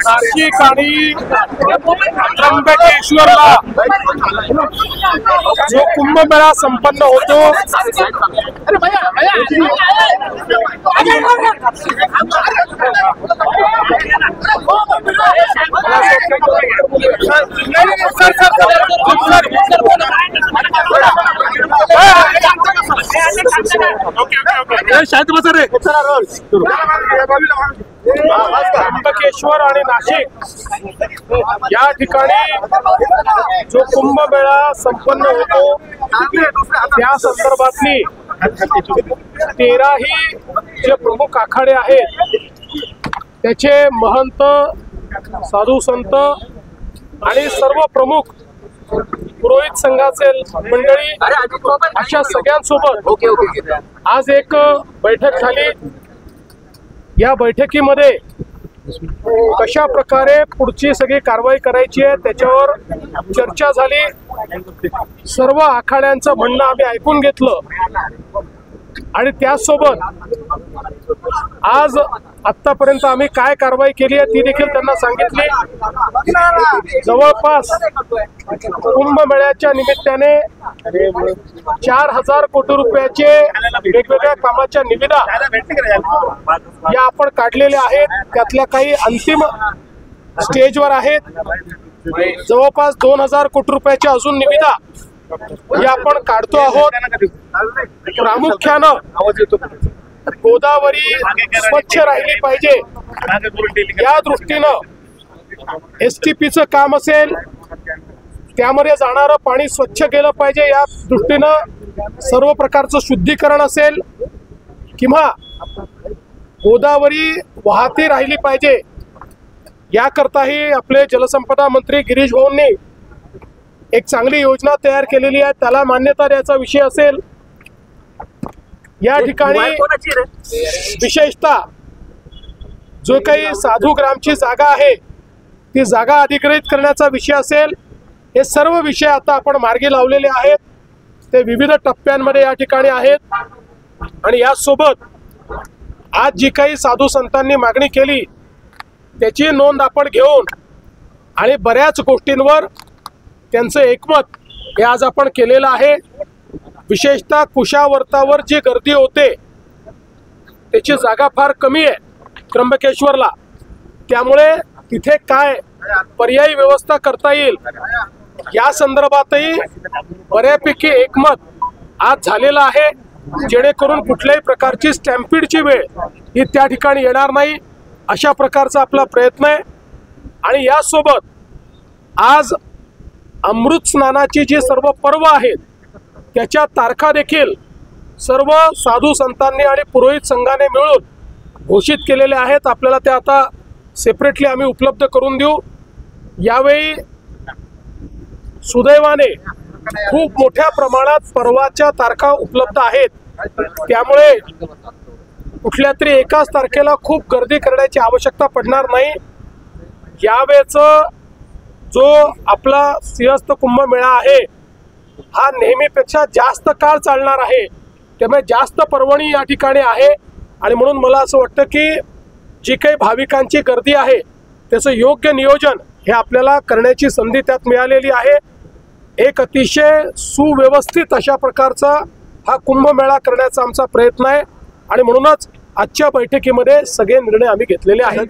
नाशिक आणि त्र्यंबकेश्वरला जो कुंभमेळा संपन्न होतो त्र्यंबकेश्वर आणि नाशिक या ठिकाणी जो कुंभमेळा संपन्न होतो त्या संदर्भातली 13ही जे प्रमुख आखाडे आहेत त्याचे महंत, साधू संत आणि सर्व प्रमुख पुरोहित संघाचे मंडळी अशा सगळ्यांसोबत आज एक बैठक झाली। या बैठकीमध्ये कशा प्रकारे पुढची सगळी कारवाई करायची आहे त्याच्यावर चर्चा झाली। सर्व आखाड्यांचं म्हणणं आम्ही ऐकून घेतलं आणि त्यासोबत आज आतापर्यंत आम्ही काय कारवाई केली आहे ती देखील त्यांना सांगितली। जवळपास कुंभमेळ्याच्या निमित्ताने 4000 कोटी रुपयाचे वेगवेगळ्या कामाच्या निविदा या आपण काढलेल्या आहेत। त्यातल्या काही अंतिम स्टेजवर आहेत। जवळपास 2000 कोटी रुपयाच्या अजून निविदा या आपण काढतो आहोत। प्रामुख्यानं गोदावरी स्वच्छ राहिली पाहिजे या दृष्टीनं एसटीपीचं काम असेल, त्यामध्ये जाणारं पाणी स्वच्छ केलं पाहिजे या दृष्टीनं सर्व प्रकारचं शुद्धीकरण असेल किंवा गोदावरी वाहती राहिली पाहिजे याकरताही आपले जलसंपदा मंत्री गिरीश भाऊंनी एक चांगली योजना तयार केलेली आहे। त्याला मान्यता द्यायचा विषय असेल। या ठिकाणी विशेषतः जो काही साधू ग्रामची जागा आहे ती जागा अधिग्रहित करण्याचा विषय असेल, हे सर्व विषय आता आपण मार्गी लावलेले आहेत। ते विविध टप्प्यांमध्ये या ठिकाणी आहेत आणि यासोबत आज जी काही साधू संतांनी मागणी केली त्याची नोंद आपण घेऊन आणि बऱ्याच गोष्टींवर त्यांचं एकमत हे आज आपण केलेलं आहे। विशेषतः कुशावर्तावर जी गर्दी होते त्याची जागा फार कमी आहे त्र्यंबकेश्वरला, त्यामुळे तिथे काय पर्यायी व्यवस्था करता येईल या संदर्भातही बऱ्यापैकी एकमत आज झालेलं आहे, जेणेकरून कुठल्याही प्रकारची स्टॅम्पिडची वेळ ही त्या ठिकाणी येणार नाही अशा प्रकारचा आपला प्रयत्न आहे। आणि यासोबत आज अमृत स्नानाची जी सर्व पर्व आहेत त्याच्या तारखा देखील सर्व साधू संतांनी आणि पुरोहित संघाने मिळून घोषित केलेले आहेत। आपल्याला ते आता सेपरेटली आम्ही उपलब्ध करून देऊ। यावेळी सुदैवाने खूप मोठ्या प्रमाणात पर्वाच्या तारखा उपलब्ध आहेत, त्यामुळे कुठल्या तरी एकाच तारखेला खूप गर्दी करण्याची आवश्यकता पडणार नाही। यावेळेचा जो आपला सिंहस्थ कुंभमेळा आहे हा नेहमीपेक्षा जास्त काळ चालणार आहे, त्यामुळे जास्त पर्वणी या ठिकाणी आहे आणि म्हणून मला असं वाटतं की जी काही भाविकांची गर्दी आहे त्याचं योग्य नियोजन हे आपल्याला करण्याची संधी त्यात मिळालेली आहे। एक अतिशय सुव्यवस्थित अशा प्रकारचा हा कुंभमेळा करण्याचा आमचा प्रयत्न आहे आणि म्हणूनच आजच्या बैठकीमध्ये सगळे निर्णय आम्ही घेतलेले आहेत।